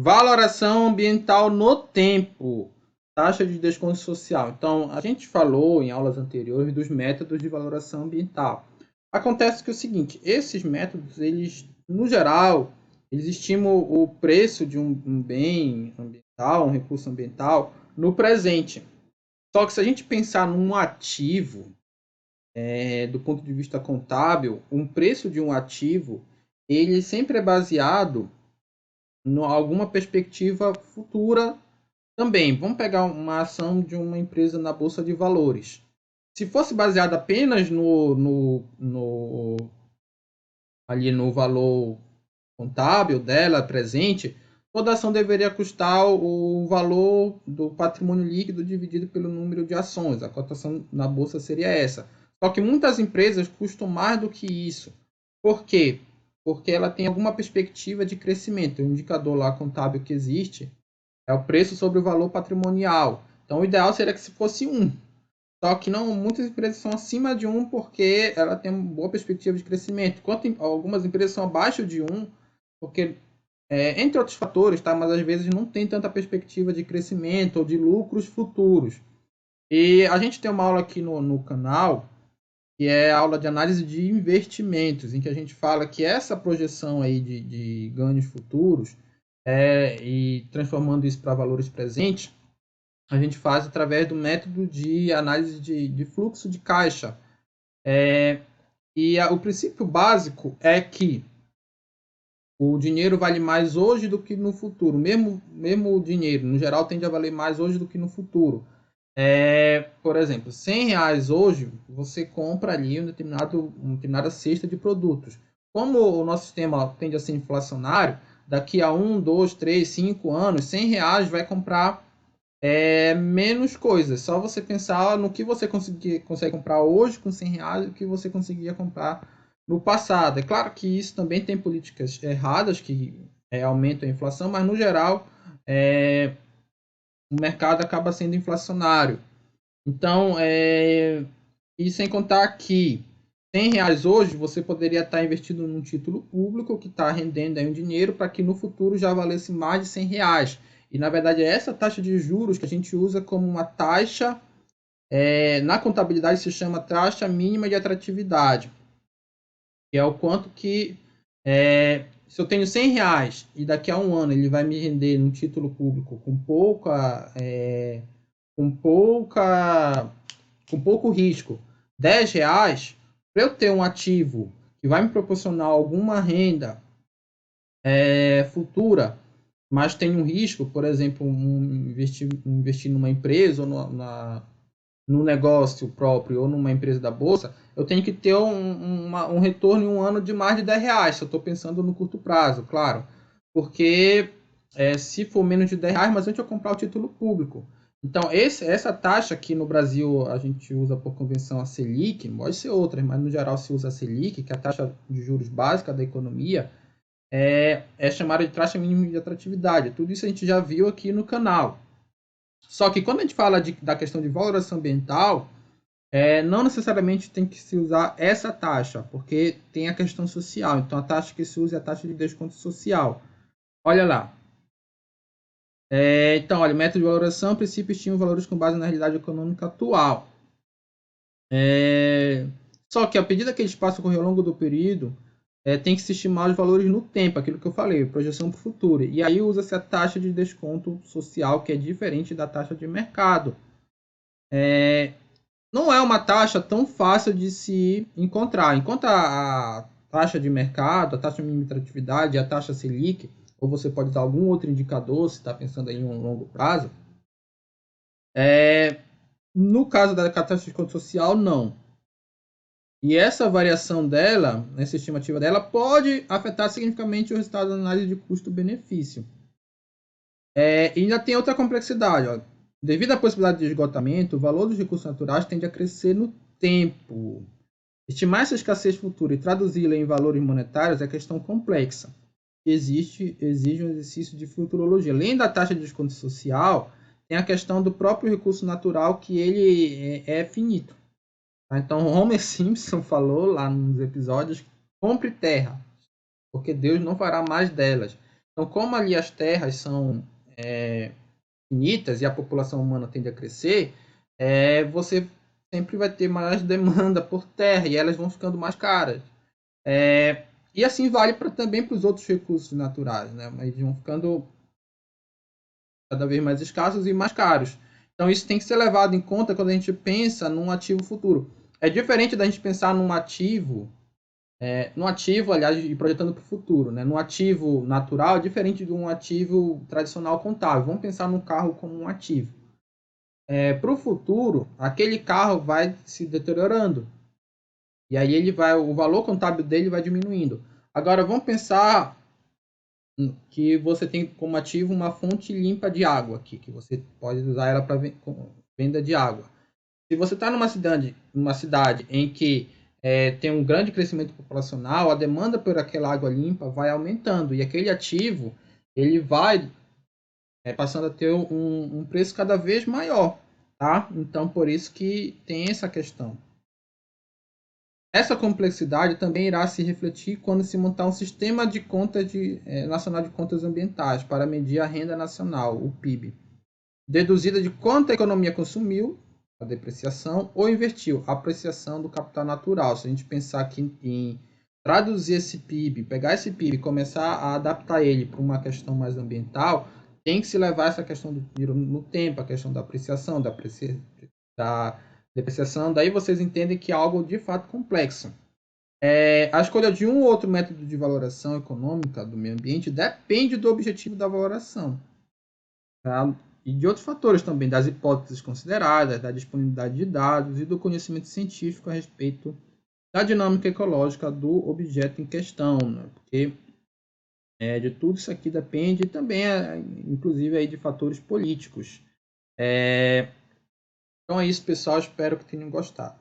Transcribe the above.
Valoração ambiental no tempo, taxa de desconto social. Então, a gente falou em aulas anteriores dos métodos de valoração ambiental. Acontece que é o seguinte, esses métodos, eles, no geral, eles estimam o preço de um bem ambiental, um recurso ambiental, no presente. Só que se a gente pensar num ativo, do ponto de vista contábil, um preço de um ativo, ele sempre é baseado em alguma perspectiva futura também. Vamos pegar uma ação de uma empresa na Bolsa de Valores. Se fosse baseado apenas ali no valor contábil dela, presente, toda ação deveria custar o valor do patrimônio líquido dividido pelo número de ações. A cotação na bolsa seria essa. Só que muitas empresas custam mais do que isso. Por quê? Porque ela tem alguma perspectiva de crescimento. O indicador lá contábil que existe é o preço sobre o valor patrimonial. Então, o ideal seria que se fosse 1. Só que não, muitas empresas são acima de 1 porque ela tem uma boa perspectiva de crescimento. Enquanto algumas empresas são abaixo de 1 porque, entre outros fatores, tá? Mas às vezes não tem tanta perspectiva de crescimento ou de lucros futuros. E a gente tem uma aula aqui no canal, que é a aula de análise de investimentos, em que a gente fala que essa projeção aí de ganhos futuros e transformando isso para valores presentes, a gente faz através do método de análise de fluxo de caixa. O princípio básico é que o dinheiro vale mais hoje do que no futuro. Mesmo o dinheiro, no geral, tende a valer mais hoje do que no futuro. Por exemplo, R$ 100 hoje, você compra ali uma determinada cesta de produtos. Como o nosso sistema tende a ser inflacionário, daqui a 1, 2, 3, 5 anos, R$ 100 vai comprar menos coisas. Só você pensar no que você consegue comprar hoje com R$ 100 e o que você conseguia comprar no passado. É claro que isso também tem políticas erradas que aumentam a inflação, mas no geral o mercado acaba sendo inflacionário. Então, e sem contar que R$ 100 hoje você poderia estar investindo num título público que está rendendo aí um dinheiro para que no futuro já valesse mais de R$ 100. E na verdade é essa taxa de juros que a gente usa como uma taxa, na contabilidade se chama taxa mínima de atratividade, que é o quanto que, se eu tenho R$ 100 e daqui a um ano ele vai me render num título público com pouca com pouco risco, R$ 10, para eu ter um ativo que vai me proporcionar alguma renda futura, mas tem um risco, por exemplo, investir numa empresa ou no negócio próprio ou numa empresa da bolsa, eu tenho que ter um retorno em um ano de mais de R$ 10, se eu estou pensando no curto prazo, claro. Porque se for menos de R$ 10, mas antes eu comprar o título público. Então, essa taxa aqui no Brasil a gente usa por convenção a Selic, pode ser outras, mas no geral se usa a Selic, que é a taxa de juros básica da economia, é chamada de taxa mínima de atratividade. Tudo isso a gente já viu aqui no canal. Só que quando a gente fala da questão de valoração ambiental, não necessariamente tem que se usar essa taxa, porque tem a questão social. Então, a taxa que se usa é a taxa de desconto social. Olha lá. Então, olha, método de valoração, princípio estima valores com base na realidade econômica atual. Só que, a medida que ele passa ocorrer ao longo do período, tem que se estimar os valores no tempo, aquilo que eu falei, projeção para o futuro. E aí usa-se a taxa de desconto social, que é diferente da taxa de mercado. Não é uma taxa tão fácil de se encontrar. Enquanto a taxa de mercado, a taxa mínima de atratividade, a taxa Selic, ou você pode usar algum outro indicador, se está pensando em um longo prazo, no caso da taxa de desconto social, não. E essa variação dela, essa estimativa dela, pode afetar significativamente o resultado da análise de custo-benefício. E ainda tem outra complexidade. Ó. Devido à possibilidade de esgotamento, o valor dos recursos naturais tende a crescer no tempo. Estimar essa escassez futura e traduzi-la em valores monetários é questão complexa. Exige um exercício de futurologia. Além da taxa de desconto social, tem a questão do próprio recurso natural, que ele é finito. Então, Homer Simpson falou lá nos episódios: compre terra, porque Deus não fará mais delas. Então, como ali as terras são finitas e a população humana tende a crescer, você sempre vai ter mais demanda por terra e elas vão ficando mais caras. E assim vale também para os outros recursos naturais, né? Mas vão ficando cada vez mais escassos e mais caros. Então isso tem que ser levado em conta quando a gente pensa num ativo futuro. É diferente da gente pensar num ativo, aliás, e projetando para o futuro, né? Num ativo natural é diferente de um ativo tradicional contábil. Vamos pensar no carro como um ativo. Para o futuro, aquele carro vai se deteriorando. E aí o valor contábil dele vai diminuindo. Agora vamos pensar que você tem como ativo uma fonte limpa de água aqui, que você pode usar ela para venda de água. Se você está numa cidade em que tem um grande crescimento populacional, a demanda por aquela água limpa vai aumentando e aquele ativo ele vai passando a ter um preço cada vez maior, tá? Então por isso que tem essa questão. Essa complexidade também irá se refletir quando se montar um sistema de contas nacional de contas ambientais para medir a renda nacional, o PIB, deduzida de quanto a economia consumiu, a depreciação, ou investiu, a apreciação do capital natural. Se a gente pensar aqui em traduzir esse PIB, pegar esse PIB e começar a adaptar ele para uma questão mais ambiental, tem que se levar essa questão do dinheiro no tempo, a questão da apreciação, da depreciação, daí vocês entendem que é algo de fato complexo. A escolha de um ou outro método de valoração econômica do meio ambiente depende do objetivo da valoração, tá? E de outros fatores também, das hipóteses consideradas, da disponibilidade de dados e do conhecimento científico a respeito da dinâmica ecológica do objeto em questão, né? Porque de tudo isso aqui depende também, inclusive, aí de fatores políticos. Então é isso, pessoal. Espero que tenham gostado.